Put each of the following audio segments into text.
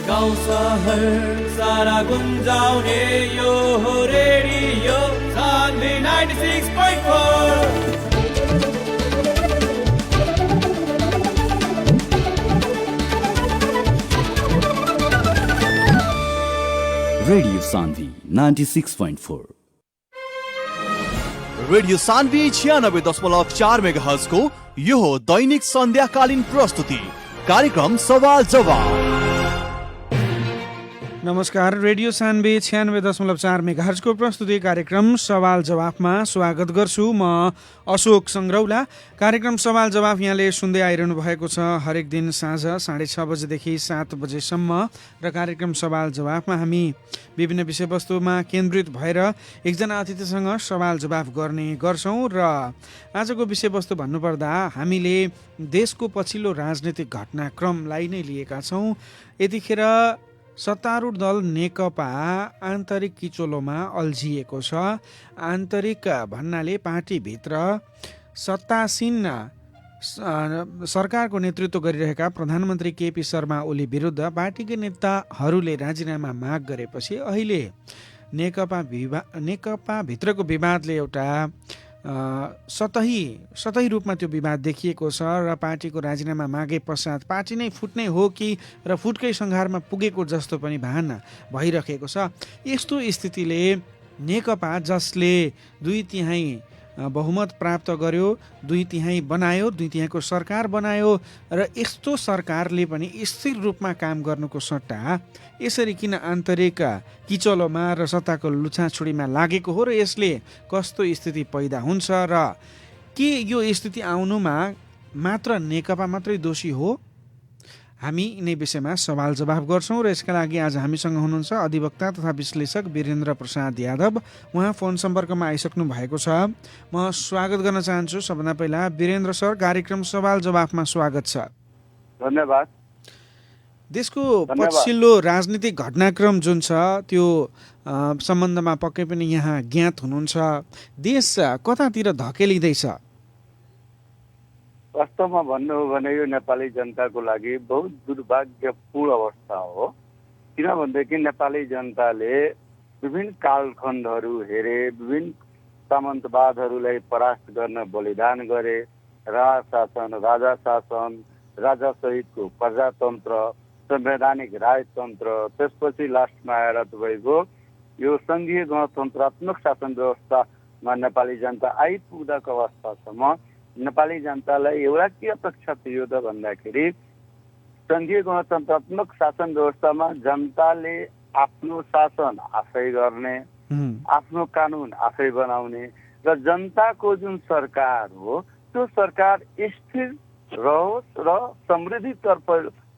गाउँ सहर सारा गुन्जाउने यो हो radio Sanvi 96.4। Radio Sanvi 96.4। Radio Sanvi 96.4 megahertz को यो हो दैनिक सन्ध्याकालीन प्रस्तुति कार्यक्रम सवाल जवाब। नमस्कार, रेडियो सान्वी 96.4 मेगाहर्जको प्रस्तुति कार्यक्रम सवाल जवाफमा स्वागत गर्छु। म अशोक सङ्ग्रौला। कार्यक्रम सवाल जवाफ यहाँले सुन्दै आइरहनु भएको छ हरेक दिन साँझ 6:30 बजेदेखि 7 बजेसम्म र कार्यक्रम सवाल जवाफमा हामी विभिन्न विषयवस्तुमा केन्द्रित भएर एकजना अतिथिसँग सवाल जवाफ गर्ने गर्छौँ र आजको विषयवस्तु भन्नुपर्दा हामीले देशको पछिल्लो राजनीतिक घटनाक्रमलाई नै लिएका छौँ। यतिखेर सत्तारूढ दल नेकपा आन्तरिक किचोलोमा अल्झिएको छ। आन्तरिक भन्नाले पार्टीभित्र सत्तासीन सरकारको नेतृत्व गरिरहेका प्रधानमन्त्री केपी शर्मा ओली विरुद्ध पार्टीका नेताहरूले राजीनामा माग गरेपछि अहिले नेकपा भित्रको विवादले एउटा सतही रूपमा त्यो विवाद देखिएको छ र पार्टीको राजीनामा मागे पश्चात पार्टी नै फुट्ने हो कि र फुटकै सङ्घारमा पुगेको जस्तो पनि भान भइरहेको छ। यस्तो स्थितिले नेकपा जसले 2/3 बहुमत प्राप्त गर्यो, 2/3 बनायो, 2/3 सरकार बनायो र यस्तो सरकारले पनि स्थिर रूपमा काम गर्नुको सट्टा यसरी किन आन्तरिक किचलोमा र सत्ताको लुछाछुडीमा लागेको हो र यसले कस्तो स्थिति पैदा हुन्छ र के यो स्थिति आउनुमा मात्र नेकपा मात्रै दोषी हो? हामी यिनै विषयमा सवाल जवाफ गर्छौँ र यसका लागि आज हामीसँग हुनुहुन्छ अधिवक्ता तथा विश्लेषक वीरेन्द्र प्रसाद यादव। उहाँ फोन सम्पर्कमा आइसक्नु भएको छ। म स्वागत गर्न चाहन्छु। सबभन्दा पहिला वीरेन्द्र सर, कार्यक्रम सवाल जवाफमा स्वागत छ। धन्यवाद। देशको पछिल्लो राजनीतिक घटनाक्रम जुन छ त्यो सम्बन्धमा पक्कै पनि यहाँ ज्ञात हुनुहुन्छ। देश कतातिर धकेलिँदैछ? वास्तवमा भन्नु हो भने यो नेपाली जनताको लागि बहुत दुर्भाग्यपूर्ण अवस्था हो। किनभनेदेखि नेपाली जनताले विभिन्न कालखण्डहरू हेरे, विभिन्न सामन्तवादहरूलाई परास्त गर्न बलिदान गरे। राजा शासन, राजासहितको प्रजातन्त्र, संवैधानिक राजतन्त्र, त्यसपछि लास्टमा आएर तपाईँको यो सङ्घीय गणतन्त्रात्मक शासन व्यवस्थामा नेपाली जनता आइपुग्दाको अवस्थासम्म नेपाली जनतालाई एउटा के अपेक्षा थियो त भन्दाखेरि सङ्घीय गणतन्त्रात्मक शासन व्यवस्थामा जनताले आफ्नो शासन आफै गर्ने, आफ्नो कानुन आफै बनाउने र जनताको जुन सरकार हो त्यो सरकार स्थिर रहोस् र समृद्धितर्फ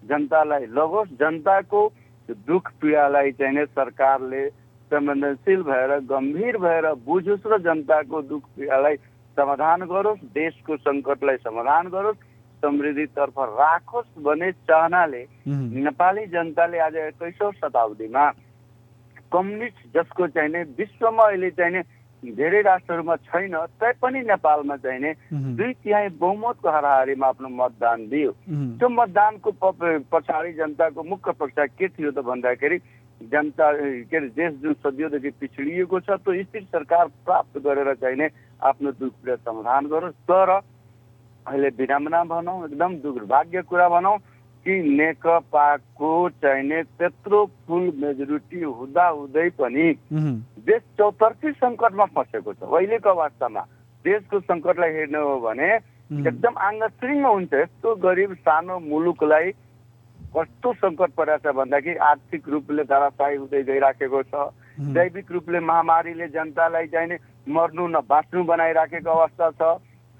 जनतालाई लगोस्। जनताको दुख पीडालाई चाहिँ सरकारले संवेदनशील भएर गम्भीर भएर बुझोस् र जनताको दुख पीडालाई समाधान गरोस्, देशको सङ्कटलाई समाधान गरोस्, समृद्धितर्फ राखोस् भन्ने चाहनाले नेपाली जनताले आज 21औं शताब्दीमा कम्युनिस्ट जसको चाहिने विश्वमा अहिले चाहिने धेरै राष्ट्रहरूमा छैन तैपनि नेपालमा चाहिने 2/3 बहुमतको हाराहारीमा आफ्नो मतदान दियो। त्यो मतदानको पछाडि जनताको मुख्य पक्ष के थियो त भन्दाखेरि जनता देश जुन सदियोदेखि पिछडिएको छ त्यो स्थिर सरकार प्राप्त गरेर चाहिने आफ्नो दुख पीडा समाधान गरोस्। तर अहिले विडम्बना भनौँ, एकदम दुर्भाग्य कुरा भनौँ कि नेकपाको चाहिने त्यत्रो फुल मेजोरिटी हुँदै पनि देश चौतर्फी सङ्कटमा फँसेको छ। अहिलेको अवस्थामा देशको सङ्कटलाई हेर्नु हो भने एकदम आङ्गश्रिङ्ग हुन्छ। यस्तो गरिब सानो मुलुकलाई कस्तो सङ्कट परेको छ भन्दाखेरि आर्थिक रूपले धराशायी हुँदै गइराखेको छ। जैविक रूपले महामारीले जनतालाई चाहिने मर्नु न बाँच्नु बनाइराखेको अवस्था छ।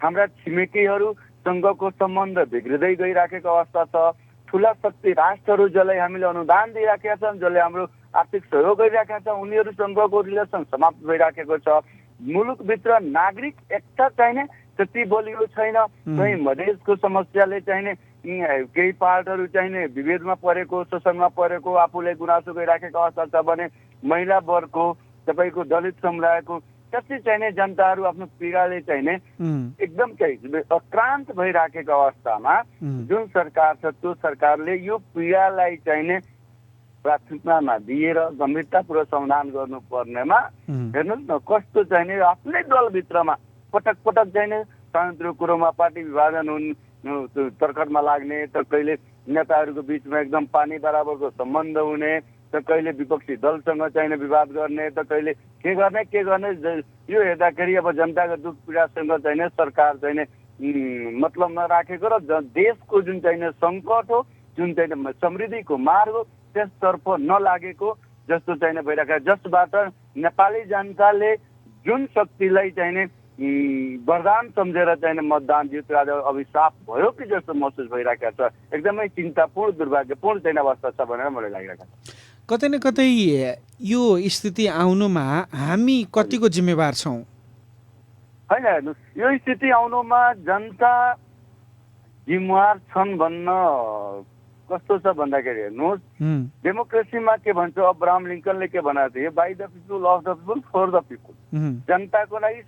हाम्रा छिमेकीहरूसँगको सम्बन्ध बिग्रिँदै गइराखेको अवस्था छ। ठुला शक्ति राष्ट्रहरू जसलाई हामीले अनुदान दिइराखेका छन्, जसले हाम्रो आर्थिक सहयोग गरिराखेका छन्, उनीहरूसँगको रिलेसन समाप्त भइराखेको छ। मुलुकभित्र नागरिक एकता चाहिने त्यति बलियो छैन। कहीँ मधेसको समस्याले चाहिने केही पार्टहरू चाहिने विभेदमा परेको, शोषणमा परेको, आफूले गुनासो गरिराखेको अवस्था छ भने महिला वर्गको, तपाईँको दलित समुदायको कति चाहिने जनताहरू आफ्नो पीडाले चाहिने एकदम अक्रान्त भइराखेको अवस्थामा जुन सरकार छ त्यो सरकारले यो पीडालाई चाहिने प्राथमिकतामा दिएर गम्भीरतापूर्वक समाधान गर्नुपर्नेमा हेर्नुहोस् न कस्तो चाहिँ नि आफ्नै दलभित्रमा पटक पटक चाहिँ नि सानोतिनो कुरोमा पार्टी विभाजन तर्करमा लाग्ने त कहिले नेताहरूको बिचमा एकदम पानी बराबरको सम्बन्ध हुने त कहिले विपक्षी दलसँग चाहिँ विवाद गर्ने त कहिले के गर्ने यो हेर्दाखेरि अब जनताको दुख पीडासँग चाहिँ सरकार चाहिँ मतलब नराखेको र देशको जुन चाहिँ सङ्कट हो जुन चाहिँ समृद्धिको मार्ग हो त्यसतर्फ नलागेको जस्तो चाहिँ भइरहेको जसबाट नेपाली जनताले जुन शक्तिलाई चाहिँ वरदान सम्झेर चाहिँ मतदान जित आज अभिशाप भयो कि जस्तो महसुस भइरहेको छ। एकदमै चिन्तापूर्ण दुर्भाग्यपूर्ण चाहिँ अवस्था छ भनेर मलाई लागिरहेको छ। कतै न कतै यो स्थिति आउनुमा हामी कतिको जिम्मेवार छौँ? होइन हेर्नुहोस् यो स्थिति आउनुमा जनता जिम्मेवार छन् भन्न कस्तो छ भन्दाखेरि हेर्नुहोस् डेमोक्रेसीमा के भन्छ अब्राहम लिङ्कनले के भनेको थियो by the people of the people for the people. जनताको लागि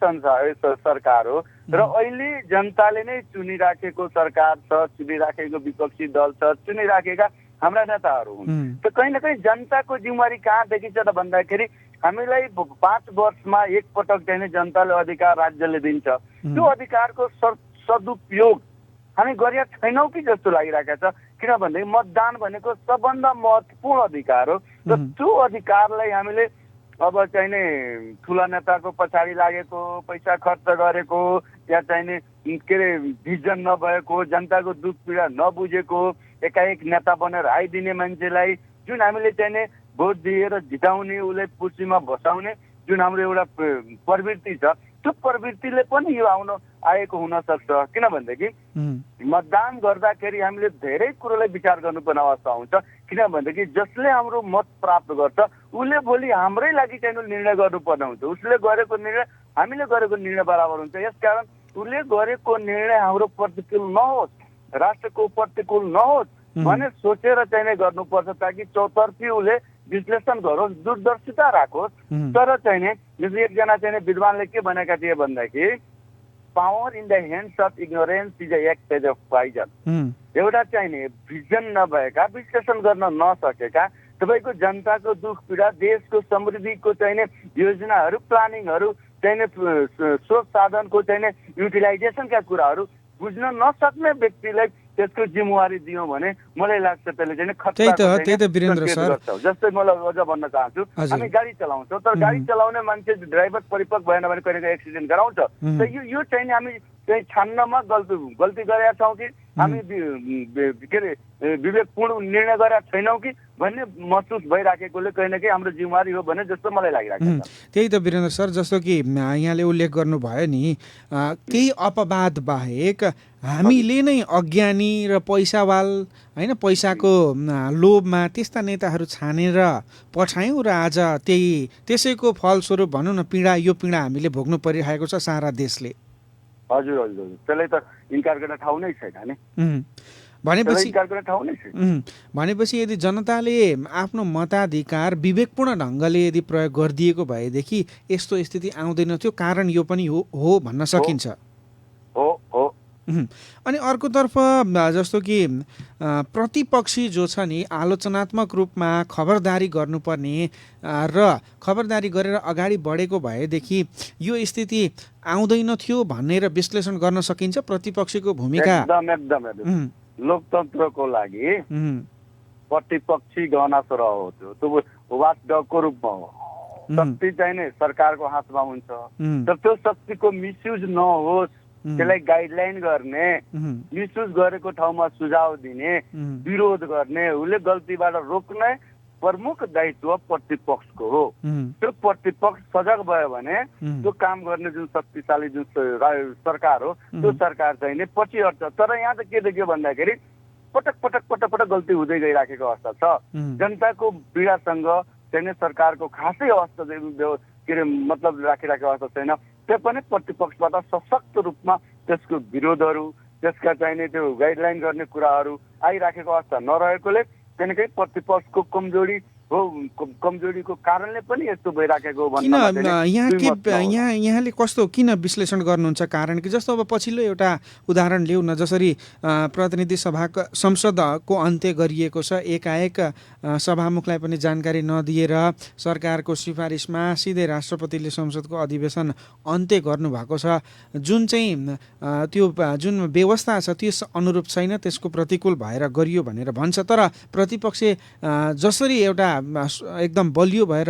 सरकार हो र अहिले जनताले नै चुनिराखेको सरकार छ, चुनिराखेको विपक्षी दल छ, चुनिराखेका हाम्रा नेताहरू हुन्। त कहीँ न कहीँ जनताको जिम्मेवारी कहाँ देखिन्छ त भन्दाखेरि हामीलाई 5 वर्षमा एकपटक चाहिँ जनताले अधिकार राज्यले दिन्छ, त्यो अधिकारको सदुपयोग हामी गरेका छैनौँ कि जस्तो लागिरहेको छ। किनभने मतदान भनेको सबभन्दा महत्त्वपूर्ण अधिकार हो र त्यो अधिकारलाई हामीले अब चाहिँ नि ठुला नेताको पछाडि लागेको, पैसा खर्च गरेको, या चाहिँ नि के अरे भिजन नभएको, जनताको दुख पीडा नबुझेको एकाएक नेता बनेर आइदिने मान्छेलाई जुन हामीले चाहिँ नि भोट दिएर जिताउने, उसलाई कुर्सीमा बसाउने जुन हाम्रो एउटा प्रवृत्ति छ, त्यो प्रवृत्तिले पनि यो आएको हुनसक्छ। किनभनेदेखि मतदान गर्दाखेरि हामीले धेरै कुरोलाई विचार गर्नुपर्ने अवस्था हुन्छ। किनभनेदेखि जसले हाम्रो मत प्राप्त गर्छ उसले भोलि हाम्रै लागि चाहिँ निर्णय गर्नुपर्ने हुन्छ। उसले गरेको निर्णय हामीले गरेको निर्णय बराबर हुन्छ। यसकारण उसले गरेको निर्णय हाम्रो प्रतिकूल नहोस्, राष्ट्रको प्रतिकूल नहोस् भने सोचेर चाहिँ गर्नुपर्छ, ताकि चौतर्फी उसले विश्लेषण गरोस्, दूरदर्शिता राखोस्। तर चाहिँ एकजना चाहिँ विद्वानले के भनेका थिए भन्दाखेरि power in the hands of ignorance is act of poison. एउटा चाहिँ भिजन नभएका, विश्लेषण गर्न नसकेका, तपाईँको जनताको दुख पीडा, देशको समृद्धिको चाहिँ योजनाहरू, प्लानिङहरू, चाहिँ स्रोत साधनको चाहिँ युटिलाइजेसनका कुराहरू बुझ्न नसक्ने व्यक्तिलाई त्यसको जिम्मेवारी दियौँ भने मलाई लाग्छ त्यसले चाहिँ त्यही त वीरेन्द्र सर, जस्तै मलाई अझ भन्न चाहन्छु, हामी गाडी चलाउँछौँ तर गाडी चलाउने मान्छे ड्राइभर परिपक्व भएन भने कहिले कहिले एक्सिडेन्ट गराउँछ। त यो चाहिँ हामी चाहिँ छान्नमा गल्ती गरेका छौँ कि हामी के अरे विवेकपूर्ण निर्णय गरेका छैनौँ कि भन्ने महसुस भइराखेकोले कहीँ न कहीँ हाम्रो जिम्मेवारी हो भने जस्तो मलाई लागिरहेको छ। त्यही त वीरेन्द्र सर, जस्तो कि यहाँले उल्लेख गर्नुभयो नि, केही अपवाद बाहेक हामीले नै अज्ञानी र पैसावाल होइन, पैसाको लोभमा त्यस्ता नेताहरू छानेर पठायौँ र आज त्यसैको फलस्वरूप भनौँ न यो पीडा हामीले भोग्नु परिरहेको छ सारा देशले। हजुर हजुर, त्यसलाई त इन्कार गर्न ठाउँ नै छैन नि। भनेपछि यदि जनताले आफ्नो मताधिकार विवेकपूर्ण ढङ्गले यदि प्रयोग गरिदिएको भएदेखि यस्तो स्थिति आउँदैन थियो। कारण यो पनि हो भन्न सकिन्छ। अनि अर्कोतर्फ जस्तो कि प्रतिपक्षी जो छ नि, आलोचनात्मक रूपमा खबरदारी गर्नुपर्ने र खबरदारी गरेर अगाडि बढेको भएदेखि यो स्थिति आउँदैन थियो भनेर विश्लेषण गर्न सकिन्छ। प्रतिपक्षीको भूमिका एकदम लोकतन्त्रको लागि प्रतिपक्षी गहनास्त्र हो, त्यो वाचडगको रूपमा हो। शक्ति चाहिँ नै सरकारको हातमा हुन्छ, तर त्यो शक्तिको मिसयुज नहोस् त्यसलाई गाइडलाइन गर्ने, मिसयुज गरेको ठाउँमा सुझाव दिने, विरोध गर्ने, उसले गल्तीबाट रोक्ने प्रमुख दायित्व प्रतिपक्षको हो। त्यो प्रतिपक्ष सजग भयो भने त्यो काम गर्ने जुन शक्तिशाली जुन सरकार हो त्यो सरकार चाहिँ नि पछि हट्छ। तर यहाँ त के देखियो भन्दाखेरि पटक पटक पटक पटक गल्ती हुँदै गइराखेको अवस्था छ। जनताको पीडासँग चाहिँ सरकारको खासै अवस्था के अरे मतलब राखिराखेको अवस्था छैन। त्यो पनि प्रतिपक्षबाट सशक्त रूपमा त्यसको विरोधहरू, त्यसका चाहिने त्यो गाइडलाइन गर्ने कुराहरू आइराखेको अवस्था नरहेकोले कहीँ प्रतिपक्षको कमजोरी हो कमजोरीको कारणले पनि यस्तो भइराखेको किन यहाँले कस्तो किन विश्लेषण गर्नुहुन्छ कारण कि जस्तो अब पछिल्लो एउटा उदाहरण लिउँ न, जसरी प्रतिनिधि सभाको संसदको अन्त्य गरिएको छ, एकाएक सभामुखलाई पनि जानकारी नदिएर सरकारको सिफारिसमा सिधै राष्ट्रपतिले संसदको अधिवेशन अन्त्य गर्नुभएको छ, जुन चाहिँ त्यो जुन व्यवस्था छ त्यस अनुरूप छैन, त्यसको प्रतिकूल भएर गरियो भनेर भन्छ। तर प्रतिपक्ष जसरी एउटा एकदम बलियो भएर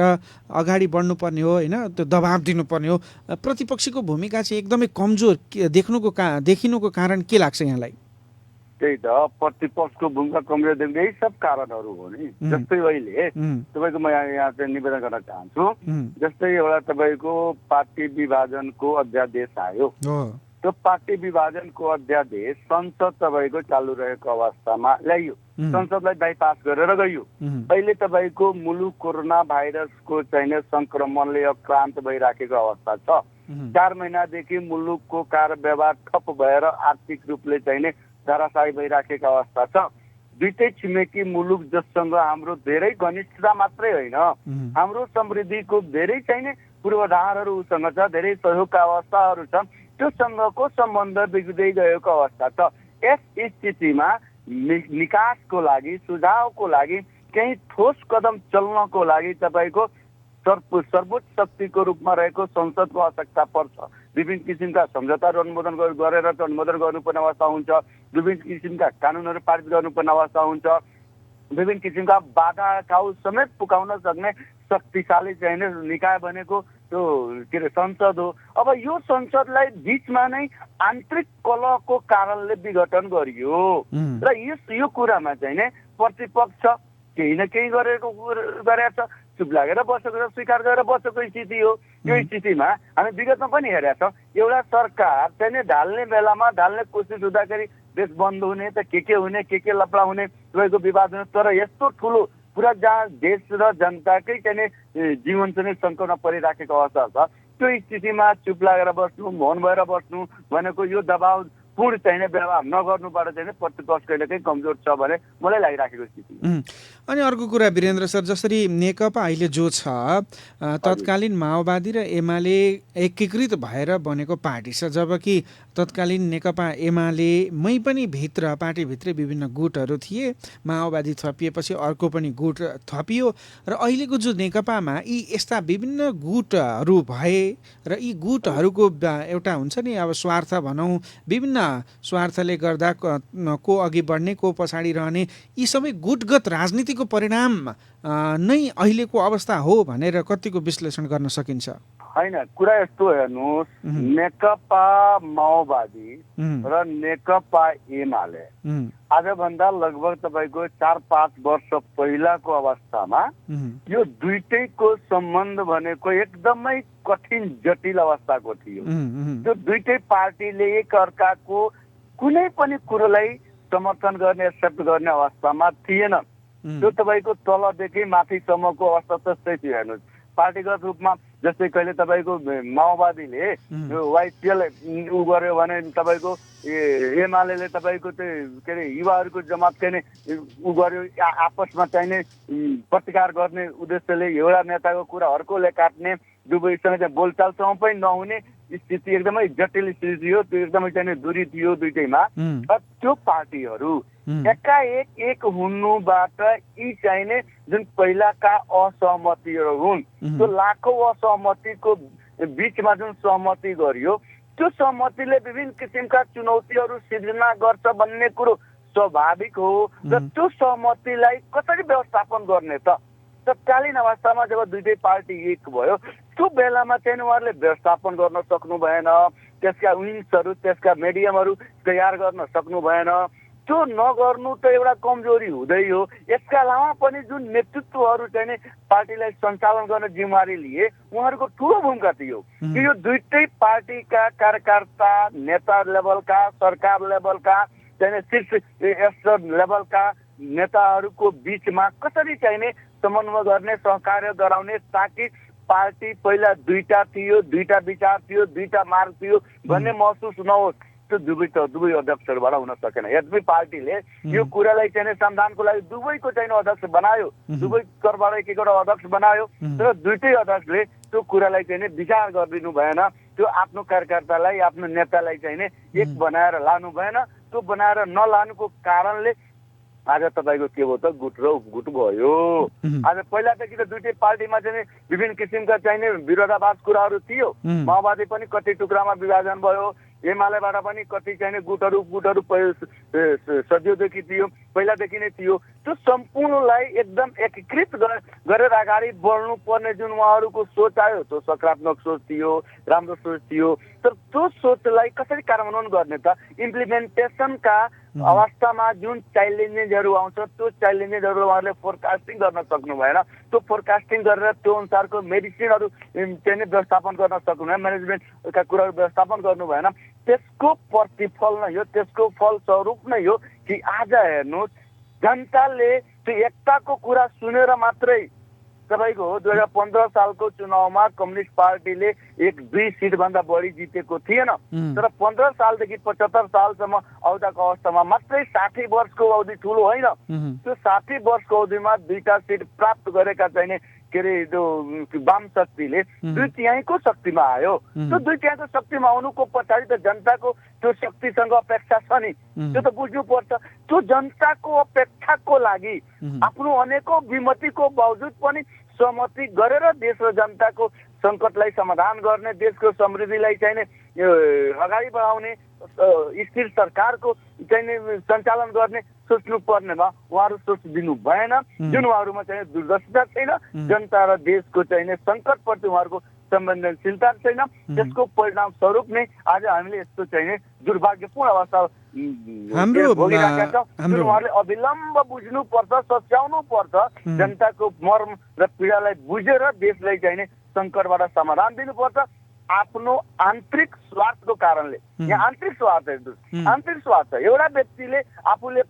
अगाडि बढ्नुपर्ने हो होइन, त्यो दबाब दिनुपर्ने हो, प्रतिपक्षीको भूमिका चाहिँ एकदमै कमजोर देखिनुको कारण के लाग्छ यहाँलाई? त्यही त प्रतिपक्षको भूमिका कमजोर देख्ने यही सब कारणहरू हो नि। जस्तै अहिले तपाईँको म यहाँ चाहिँ निवेदन गर्न चाहन्छु, जस्तै एउटा तपाईँको पार्टी विभाजनको अध्यादेश आयो। त्यो पार्टी विभाजनको अध्यादेश संसद तपाईँको चालु रहेको अवस्थामा ल्याइयो, संसदलाई बाइपास गरेर गयो। अहिले तपाईँको मुलुक कोरोना भाइरसको चाहिँ संक्रमणले आक्रान्त भइराखेको अवस्था छ। 4 महिनादेखि मुलुकको कार्यव्यवहार ठप भएर आर्थिक रूपले चाहिँ धराशायी भइराखेको अवस्था छ। दुईटै छिमेकी मुलुक जससँग हाम्रो धेरै घनिष्ठता मात्रै होइन, हाम्रो समृद्धिको धेरै चाहिँ पूर्वाधारहरू उसँग छ, धेरै सहयोगका अवस्थाहरू छ, त्योसँगको सम्बन्ध बिग्दै गएको अवस्था छ। यस स्थितिमा निकासको लागि, सुझावको लागि, केही ठोस कदम चल्नको लागि तपाईँको सर्वोच्च शक्तिको रूपमा रहेको संसदको आवश्यकता पर्छ। विभिन्न किसिमका सम्झौताहरू अनुमोदन गरेर अनुमोदन गर्नुपर्ने अवस्था हुन्छ, विभिन्न किसिमका कानुनहरू पारित गर्नुपर्ने अवस्था हुन्छ, विभिन्न किसिमका बाधा काउ समेत पुकाउन सक्ने शक्तिशाली चाहिने निकाय भनेको त्यो के अरे संसद हो। अब यो संसदलाई बिचमा नै आन्तरिक कलहको कारणले विघटन गरियो र यो कुरामा चाहिँ नि प्रतिपक्ष केही न केही गरेको छ, चुप लागेर बसेको छ, स्वीकार गरेर बसेको स्थिति हो। यो स्थितिमा हामी विगतमा पनि हेरेका छौँ, एउटा सरकार चाहिँ ढाल्ने बेलामा ढाल्ने कोसिस हुँदाखेरि देश बन्द हुने, त के हुने, के लफडा हुने, तपाईँको विवाद हुने। तर यस्तो ठुलो पुरा जहाँ देश र जनताकै चाहिँ जीवन चाहिँ सङ्कटमा परिराखेको अवस्था छ, त्यो स्थितिमा चुप लागेर बस्नु, मौन भएर बस्नु भनेको यो दबाव पूर्ण चाहिने व्यवहार नगर्नुबाट चाहिँ प्रतिपक्ष कहिलेकाहीँ कमजोर छ भने मलाई लागिराखेको स्थिति। अनि अर्को कुरा वीरेन्द्र सर, जसरी नेकपा अहिले जो छ तत्कालीन माओवादी र एमाले एकीकृत भएर बनेको पार्टी छ, जबकि तत्कालीन नेकपा एमालेमै पनि भित्र पार्टीभित्रै विभिन्न गुटहरू थिए, माओवादी थपिएपछि अर्को पनि गुट थपियो र अहिलेको जो नेकपामा यी यस्ता विभिन्न गुटहरू भए र यी गुटहरूको एउटा हुन्छ नि अब स्वार्थ भनौँ, विभिन्न स्वार्थले गर्दा को अघि बढ्ने को पछाडि रहने, यी सबै गुटगत राजनीतिको परिणाम नै अहिलेको अवस्था हो भनेर कतिको विश्लेषण गर्न सकिन्छ? होइन, कुरा यस्तो हेर्नुहोस्, नेकपा माओवादी र नेकपा एमाले आजभन्दा लगभग तपाईँको 4-5 वर्ष पहिलाको अवस्थामा यो दुईटैको सम्बन्ध भनेको एकदमै कठिन जटिल अवस्थाको थियो। त्यो दुईटै पार्टीले एक अर्काको कुनै पनि कुरोलाई समर्थन गर्ने, एक्सेप्ट गर्ने अवस्थामा थिएन। त्यो तपाईँको तलदेखि माथिसम्मको अवस्था त्यस्तै थियो। हेर्नुहोस्, पार्टीगत रूपमा जस्तै कहिले तपाईँको माओवादीले वाइसिएल उ गर्यो भने तपाईँको एमाले तपाईँको त्यो के अरे युवाहरूको जमात चाहिँ उ गर्यो, आपसमा चाहिने प्रतिकार गर्ने उद्देश्यले एउटा नेताको कुरा अर्कोले काट्ने, दुवैसँग चाहिँ बोलचालसँग पनि नहुने स्थिति एकदमै जटिल स्थिति थियो। त्यो एकदमै चाहिने दूरी थियो दुईटैमा। त्यो पार्टीहरू एकाएक एक हुनुबाट यी चाहिने जुन पहिलाका असहमतिहरू हुन्, त्यो लाखौँ असहमतिको बिचमा जुन सहमति गरियो, त्यो सहमतिले विभिन्न किसिमका चुनौतीहरू सिर्जना गर्छ भन्ने कुरो स्वाभाविक हो। र त्यो सहमतिलाई कसरी व्यवस्थापन गर्ने त? तत्कालीन अवस्थामा जब दुईटै पार्टी एक भयो, त्यो बेलामा चाहिँ उहाँहरूले व्यवस्थापन गर्न सक्नु भएन, त्यसका विङ्सहरू, त्यसका मिडियमहरू तयार गर्न सक्नु भएन। त्यो नगर्नु त एउटा कमजोरी हुँदै हो। यसका अलावा पनि जुन नेतृत्वहरू चाहिँ पार्टीलाई सञ्चालन गर्ने जिम्मेवारी लिए, उहाँहरूको ठुलो भूमिका थियो कि यो दुईटै पार्टीका कार्यकर्ता, नेता लेभलका, सरकार लेभलका, चाहिँ शीर्ष स्तर लेभलका नेताहरूको बिचमा कसरी चाहिने समन्वय गर्ने, सहकार्य गराउने, ताकि पार्टी पहिला दुईटा थियो, दुईटा विचार थियो, दुईटा मार्ग थियो भन्ने महसुस नहोस्। त्यो दुवै अध्यक्षहरूबाट हुन सकेन। यद्यपि पार्टीले यो कुरालाई चाहिँ समाधानको लागि दुवैको चाहिँ अध्यक्ष बनायो, दुवै स्तरबाट एक एकवटा अध्यक्ष बनायो, तर दुईटै अध्यक्षले त्यो कुरालाई चाहिँ विचार गरिदिनु भएन। त्यो आफ्नो कार्यकर्तालाई आफ्नो नेतालाई चाहिँ एक बनाएर लानु भएन। त्यो बनाएर नलानुको कारणले आज तपाईँको के भयो त गुट भयो। आज पहिलादेखि त दुईटै पार्टीमा चाहिँ विभिन्न किसिमका चाहिने विरोधाभास कुराहरू थियो। माओवादी पनि कति टुक्रामा विभाजन भयो, एमालेबाट पनि कति चाहिने गुटहरू सदियोदेखि थियो, पहिलादेखि नै थियो। त्यो सम्पूर्णलाई एकदम एकीकृत गरेर अगाडि बढ्नु पर्ने जुन उहाँहरूको सोच आयो त्यो सकारात्मक सोच थियो, राम्रो सोच थियो। तर त्यो सोचलाई कसरी कार्यान्वयन गर्ने त? इम्प्लिमेन्टेसनका अवस्थामा जुन च्यालेन्जेसहरू आउँछ त्यो च्यालेन्जेसहरू उहाँहरूले फोरकास्टिङ गर्न सक्नु भएन। त्यो फोरकास्टिङ गरेर त्यो अनुसारको मेडिसिनहरू चाहिँ व्यवस्थापन गर्न सक्नु भएन, म्यानेजमेन्टका कुराहरू व्यवस्थापन गर्नु भएन। त्यसको प्रतिफल नै हो, त्यसको फलस्वरूप नै हो कि आज हेर्नुहोस् जनताले त्यो एकताको कुरा सुनेर मात्रै तपाईँको 2015 सालको चुनावमा कम्युनिस्ट पार्टीले 1-2 सिटभन्दा बढी जितेको थिएन। तर 15 सालदेखि 75 सालसम्म अवधिको अवस्थामा मात्रै 60 वर्षको अवधि ठुलो होइन। त्यो 60 वर्षको अवधिमा 2टा सिट प्राप्त गरेका चाहिने के अरे त्यो वाम शक्तिले 2/3 शक्तिमा आयो। त्यो 2/3 शक्तिमा आउनुको पछाडि त जनताको त्यो शक्तिसँग अपेक्षा छ नि, त्यो त बुझ्नुपर्छ। त्यो जनताको अपेक्षाको लागि आफ्नो अनेकौं विमतिको बावजुद पनि सहमति गरेर देश र जनताको सङ्कटलाई समाधान गर्ने, देशको समृद्धिलाई चाहिने अगाडि बढाउने, स्थिर सरकारको चाहिने सञ्चालन गर्ने सोच्नु पर्नेमा उहाँहरू सोच दिनु भएन। जुन उहाँहरूमा चाहिँ दूरदर्शिता छैन, जनता र देशको चाहिने सङ्कटप्रति उहाँहरूको संवेदनशीलता छैन। त्यसको परिणाम स्वरूप नै आज हामीले यस्तो चाहिने दुर्भाग्यपूर्ण अवस्था भोगिरहेका छौँ। उहाँहरूले अविलम्ब बुझ्नुपर्छ, सच्याउनु पर्छ, जनताको मर्म र पीडालाई बुझेर देशलाई चाहिने सङ्कटबाट समाधान दिनुपर्छ। आफ्नो आन्तरिक स्वार्थको कारणले यहाँ आन्तरिक स्वार्थ एउटा व्यक्तिले आफूले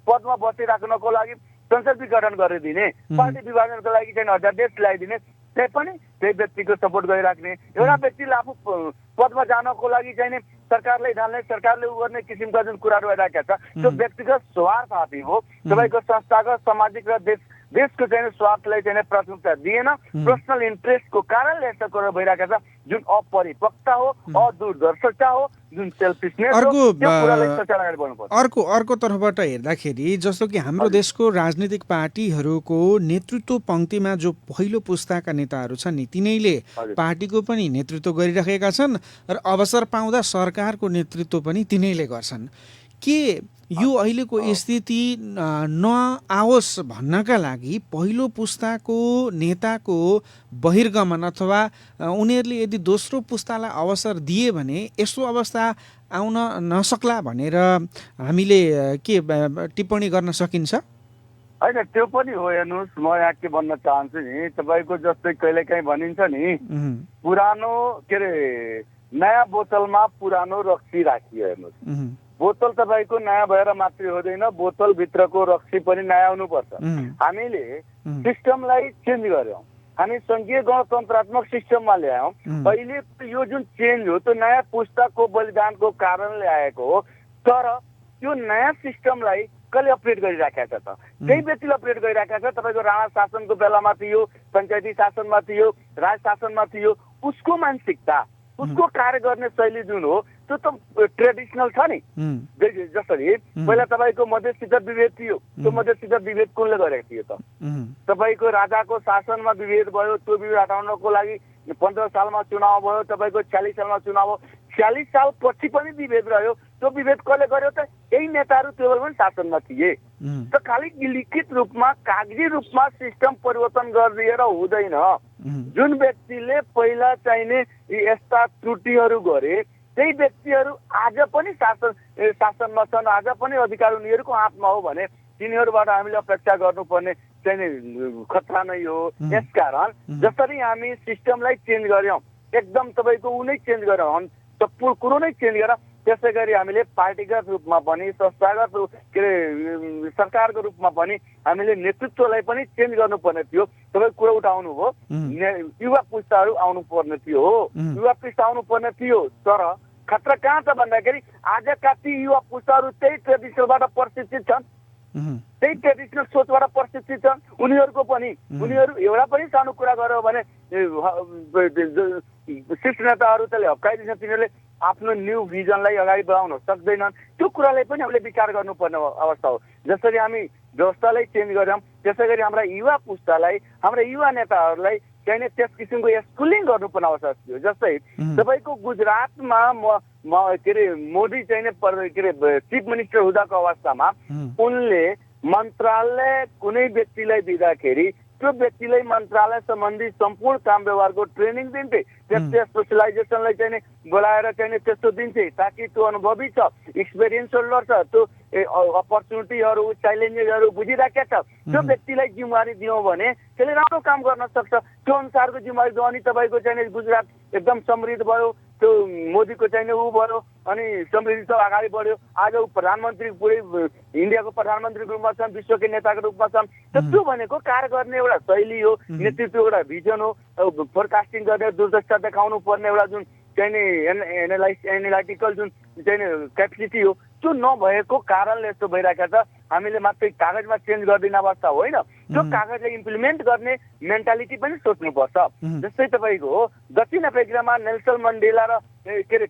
पदमा बसिराख्नको लागि संसद विघटन गरिदिने, पार्टी विभाजनको लागि चाहिँ अध्यादेश ल्याइदिने, त्यही व्यक्तिको सपोर्ट गरिराख्ने, एउटा व्यक्तिले आफू पदमा जानको लागि चाहिँ सरकारलाई ढाल्ने, सरकारले उ गर्ने किसिमका जुन कुराहरू भइरहेका छ त्यो व्यक्तिगत स्वार्थ हाबी हो। तपाईँको संस्थागत सामाजिक र देशको चाहिँ स्वार्थलाई चाहिँ प्राथमिकता दिएन। पर्सनल इन्ट्रेस्टको कारणले यस्तो कुरा भइरहेका छ जुन अपरिपक्वता हो, अदूरदर्शिता हो, जुन सेल्फिसनेस हो। त्यो कुरालाई सच्याएर अगाडि बढ्नुपर्छ। अर्को तर्फबाट हेर्दाखेरि जस्तो कि हाम्रो देशको राजनीतिक पार्टीहरूको नेतृत्व पङ्क्तिमा जो पहिलो पुस्ताका नेताहरू छन् नि तिनैले पार्टीको पनि नेतृत्व गरिरहेका छन् र अवसर पाउँदा सरकारको नेतृत्व पनि तिनैले गर्छन्। के यो अहिलेको स्थिति नआओस् भन्नका लागि पहिलो पुस्ताको नेताको बहिर्गमन अथवा उनीहरूले यदि दोस्रो पुस्तालाई अवसर दिए भने यस्तो अवस्था आउन नसक्ला भनेर हामीले के टिप्पणी गर्न सकिन्छ? होइन, त्यो पनि हो। हेर्नुहोस्, म यहाँ के भन्न चाहन्छु नि, तपाईँको जस्तै कहिलेकाहीँ भनिन्छ नि पुरानो के अरे नयाँ बोतलमा पुरानो रक्सी राखियो। हेर्नुहोस्, बोतल तपाईँको नयाँ भएर मात्रै हुँदैन, बोतलभित्रको रक्सी पनि नयाँ हुनुपर्छ। हामीले सिस्टमलाई चेन्ज गर्यौँ, हामी सङ्घीय गणतन्त्रात्मक सिस्टममा ल्यायौँ। अहिले यो जुन चेन्ज हो त्यो नयाँ पुस्ताको बलिदानको कारणले आएको हो। तर त्यो नयाँ सिस्टमलाई कसले अपडेट गरिराखेका छ त? त्यही व्यक्तिले अपडेट गरिराखेका छ। तपाईँको राणा शासनको बेलामा थियो, पञ्चायती शासनमा थियो, राज शासनमा थियो, उसको मानसिकता, उसको कार्य गर्ने शैली जुन हो त्यो त ट्रेडिसनल छ नि। जसरी पहिला तपाईँको मधेससित विभेद थियो, त्यो मधेससित विभेद कसले गरेको थियो त? तपाईँको राजाको शासनमा विभेद भयो, त्यो विभेद हटाउनको लागि 15 सालमा चुनाव भयो, तपाईँको 46 सालमा चुनाव हो, 46 साल पछि पनि विभेद रह्यो। त्यो विभेद कसले गर्यो त? यही नेताहरू त्यो बेला पनि शासनमा थिए। त खालि लिखित रूपमा कागजी रूपमा सिस्टम परिवर्तन गरिदिएर हुँदैन। जुन व्यक्तिले पहिला चाहिने यस्ता त्रुटिहरू गरे त्यही व्यक्तिहरू आज पनि शासनमा छन्, आज पनि अधिकार उनीहरूको हातमा हो भने तिनीहरूबाट हामीले अपेक्षा गर्नुपर्ने चाहिँ खतरा नै हो। यसकारण जसरी हामी सिस्टमलाई चेन्ज गर्यौँ, एकदम तपाईँको नै चेन्ज गर्यौँ, सम्पूर्ण कुरो नै चेन्ज गरेर त्यसै गरी हामीले पार्टीगत रूपमा पनि संस्थागत के अरे सरकारको रूपमा पनि हामीले नेतृत्वलाई पनि चेन्ज गर्नुपर्ने थियो। तपाईँ कुरा उठाउनु हो, युवा पुस्ताहरू आउनु पर्ने थियो, युवा पुस्ता आउनु पर्ने थियो। तर खतरा कहाँ छ भन्दाखेरि आजका ती युवा पुस्ताहरू त्यही ट्रेडिसनलबाट प्रशिक्षित छन्, त्यही ट्रेडिसनल सोचबाट प्रशिक्षित छन्। उनीहरू एउटा पनि सानो कुरा गर्यो भने शीर्ष नेताहरू त्यसले हप्काइदिन्छ, तिनीहरूले आफ्नो न्यू भिजनलाई अगाडि बढाउन सक्दैनन्। त्यो कुरालाई पनि हामीले विचार गर्नुपर्ने अवस्था हो। जसरी हामी व्यवस्थालाई चेन्ज गर्यौँ त्यसै गरी हाम्रा युवा पुस्तालाई, हाम्रा युवा नेताहरूलाई चाहिने त्यस किसिमको स्कुलिङ गर्नुपर्ने अवस्था थियो। जस्तै तपाईँको गुजरातमा मोदी चाहिने चिफ मिनिस्टर हुँदाको अवस्थामा उनले मन्त्रालय कुनै व्यक्तिलाई दिँदाखेरि त्यो व्यक्तिलाई मन्त्रालय सम्बन्धी सम्पूर्ण काम व्यवहारको ट्रेनिङ दिन्थे, त्यस स्पेसलाइजेसनलाई चाहिँ बोलाएर चाहिँ त्यस्तो दिन्थे ताकि त्यो अनुभवी छ, एक्सपिरियन्स होल्डर छ, त्यो अपर्च्युनिटीहरू च्यालेन्जेसहरू बुझिराखेको छ, त्यो व्यक्तिलाई जिम्मेवारी दियौँ भने त्यसले राम्रो काम गर्न सक्छ। त्यो अनुसारको जिम्मेवारी दियो अनि तपाईँको चाहिँ गुजरात एकदम समृद्ध भयो, त्यो मोदीको चाहिँ ऊ भयो अनि समृद्धि छ, अगाडि बढ्यो। आज ऊ प्रधानमन्त्री, पुरै इन्डियाको प्रधानमन्त्रीको रूपमा छन्, विश्वकै नेताको रूपमा छन्। त्यो भनेको कार्य गर्ने एउटा शैली हो, नेतृत्व एउटा भिजन हो, फोरकास्टिङ गर्ने, दूरदर्शिता देखाउनु पर्ने एउटा जुन चाहिँ एनालाइटिकल जुन चाहिँ क्यापेसिटी हो, त्यो नभएको कारणले यस्तो भइरहेको छ। हामीले मात्रै कागजमा चेन्ज गरिदिने अवस्था होइन, त्यो कागजलाई इम्प्लिमेन्ट गर्ने मेन्टालिटी पनि सोच्नुपर्छ। जस्तै तपाईँको दक्षिण अफ्रिकामा नेल्सन मण्डेला र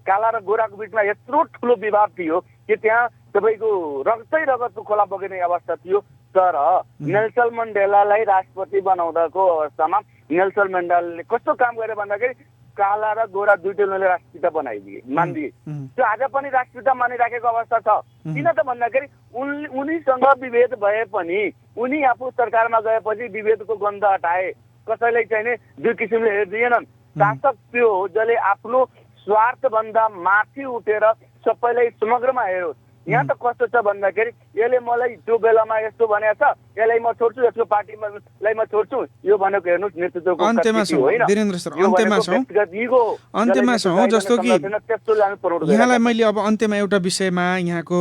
काला र गोराको बिचमा यत्रो ठुलो विवाद थियो कि त्यहाँ तपाईँको रगतै रगतको खोला बगिने अवस्था थियो। तर नेल्सन मण्डेलालाई राष्ट्रपति बनाउँदाको अवस्थामा नेल्सन मण्डेलाले कस्तो काम गरे भन्दाखेरि काला र गोरा दुईटैले राष्ट्रपिता मानिदिए। त्यो आज पनि राष्ट्रपिता मानिराखेको अवस्था छ। किन त भन्दाखेरि उनीसँग विभेद भए पनि उनी आफू सरकारमा गएपछि विभेदको गन्ध हटाए, कसैलाई चाहिँ दुई किसिमले हेर्दिएनन्। शासक त्यो हो जसले आफ्नो स्वार्थभन्दा माथि उठेर सबैलाई समग्रमा हेरोस्। यहाँ त कस्तो छ भन्दाखेरि यसले मलाई त्यो बेलामा यस्तो भनेको छ, यसलाई म छोड्छु, यसको पार्टीलाई म छोड्छु, यो भनेको हेर्नुहोस् नेतृत्वको अन्त्यमा छौँ वीरेन्द्र सर, अन्त्यमा छौँ। जस्तो कि यहाँलाई मैले अब अन्त्यमा एउटा विषयमा यहाँको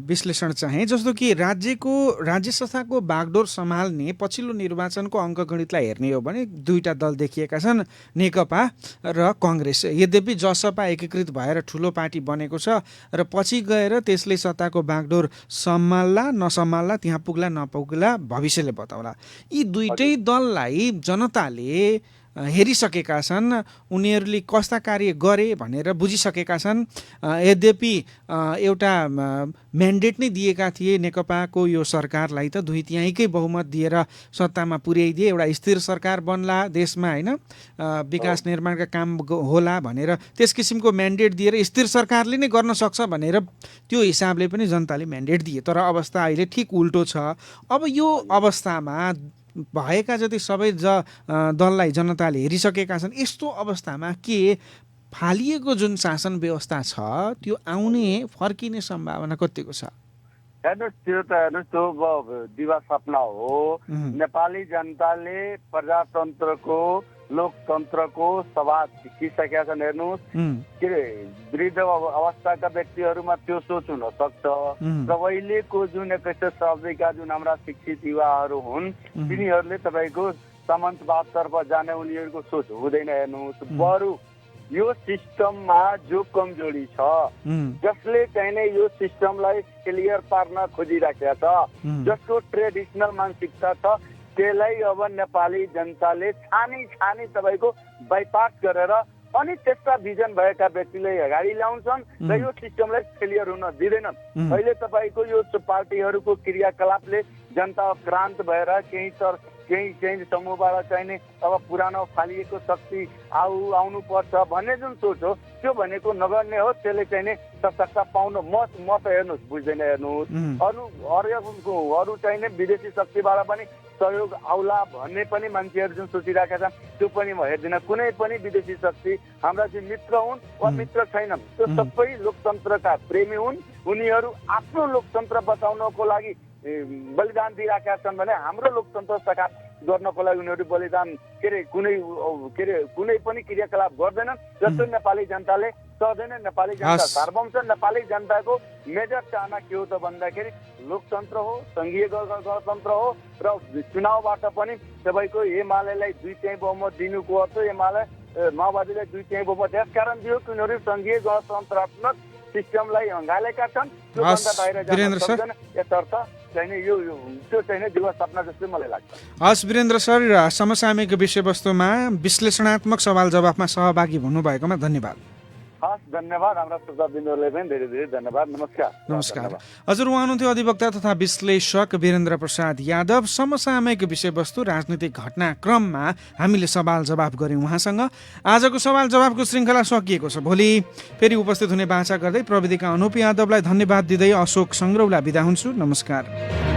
विश्लेषण चाहे, जस्तो कि राज्य संस्थाको बागडोर सम्हाल्ने पछिल्लो निर्वाचनको अङ्कगणितलाई हेर्ने हो भने दुईटा दल देखिएका छन्, नेकपा र कङ्ग्रेस। यद्यपि जसपा एकीकृत भएर ठुलो पार्टी बनेको छ र पछि गएर त्यसले सत्ताको बागडोर सम्हाल्ला नसम्हाल्ला, त्यहाँ पुग्ला नपुग्ला भविष्यले बताउला। यी दुईटै दललाई जनताले हेरिसकेका छन्, उनीहरूले कस्ता कार्य गरे भनेर बुझिसकेका छन्। यद्यपि एउटा म्यान्डेट नै दिएका थिए नेकपाको यो सरकारलाई, त दुई तिहाईकै बहुमत दिएर सत्तामा पुर्याइदिए, एउटा स्थिर सरकार बन्ला देशमा होइन, विकास निर्माणका काम होला भनेर त्यस किसिमको म्यान्डेट दिएर स्थिर सरकारले नै गर्न सक्छ भनेर त्यो हिसाबले पनि जनताले म्यान्डेट दिए। तर अवस्था अहिले ठिक उल्टो छ। अब यो अवस्थामा भएका जति सबै दललाई जनताले हेरिसकेका छन्। यस्तो अवस्थामा के फालिएको जुन शासन व्यवस्था छ त्यो फर्किने सम्भावना कतिको छ? हेर्नुहोस्, त्यो त हेर्नुहोस्, त्यो दिवा सपना हो। नेपाली जनताले प्रजातन्त्रको लोकतन्त्रको सवाद सिकिसकेका छन्। हेर्नुहोस्, के अरे वृद्ध अवस्थाका व्यक्तिहरूमा त्यो सोच हुन सक्छ र अहिलेको जुन 21 शताब्दीका जुन हाम्रा शिक्षित युवाहरू हुन् तिनीहरूले तपाईँको सामन्तवादतर्फ जाने उनीहरूको सोच हुँदैन। हेर्नुहोस्, बरु यो सिस्टममा जो कमजोरी छ, जसले चाहिँ यो सिस्टमलाई क्लियर पार्न खोजिराखेका छ, जसको ट्रेडिसनल मानसिकता छ, त्यसलाई अब नेपाली जनताले छानी तपाईँको बाइपास गरेर अनि त्यस्ता भिजन भएका व्यक्तिलाई अगाडि ल्याउँछन् र यो सिस्टमलाई फेलियर हुन दिँदैनन्। अहिले तपाईँको यो पार्टीहरूको क्रियाकलापले जनता क्रान्त भएर केही समूहबाट चाहिने अब पुरानो फालिएको शक्ति आउनुपर्छ भन्ने जुन सोच हो त्यो भनेको नगर्ने हो। त्यसले चाहिने सशक्तता पाउन म त हेर्नुहोस् बुझ्दैन। हेर्नुहोस्, अरू चाहिने विदेशी शक्तिबाट पनि सहयोग आउला भन्ने पनि मान्छेहरू जुन सोचिरहेका छन् त्यो पनि म हेर्दिनँ। कुनै पनि विदेशी शक्ति हाम्रा जुन मित्र हुन् वा मित्र छैनन्, त्यो सबै लोकतन्त्रका प्रेमी हुन्। उनीहरू आफ्नो लोकतन्त्र बचाउनको लागि बलिदान दिइराखेका छन् भने हाम्रो लोकतन्त्र साकार गर्नको लागि उनीहरू बलिदान कुनै पनि क्रियाकलाप गर्दैनन्। जस्तो नेपाली जनताले सक्दैन। नेपाली जनता सार्वभौम छ। नेपाली जनताको मेजर चाहना के हो त भन्दाखेरि लोकतन्त्र हो, सङ्घीय गणतन्त्र हो र चुनावबाट पनि तपाईँको एमालेलाई 2/3 बहुमत दिनुको अर्थ एमाले माओवादीले दुई चाहिँ बहुमत यसकारण दियो कि उनीहरू सङ्घीय गणतन्त्रात्मक सिस्टमलाई हँगालेका छन्। त्योभन्दा बाहिर जान वीरेन्द्र सर। सक्दैन। यसर्थ चाहिँ नि यो त्यो चाहिँ नि दिवस सपना जस्तै मलाई लाग्छ। हस् वीरेन्द्र सर, समसामयिक विषयवस्तुमा विश्लेषणात्मक सवाल जवाफमा सहभागी हुनुभएकोमा धन्यवाद। हस्, धन्यवाद। हाम्रा श्रोताबिन्दुहरूलाई पनि धेरै धेरै धन्यवाद। नमस्कार। नमस्कार। हजुर, उहाँ हुनुहुन्थ्यो अधिवक्ता तथा विश्लेषक वीरेन्द्र प्रसाद यादव। समसामयिक विषयवस्तु राजनीतिक घटनाक्रममा हामीले सवाल जवाफ गऱ्यौँ उहाँसँग। आजको सवाल जवाफको श्रृङ्खला सकिएको छ। भोलि फेरि उपस्थित हुने बाचा गर्दै प्रविधिका अनुप यादवलाई धन्यवाद दिँदै अशोक सङ्ग्रौला बिदा हुन्छु। नमस्कार।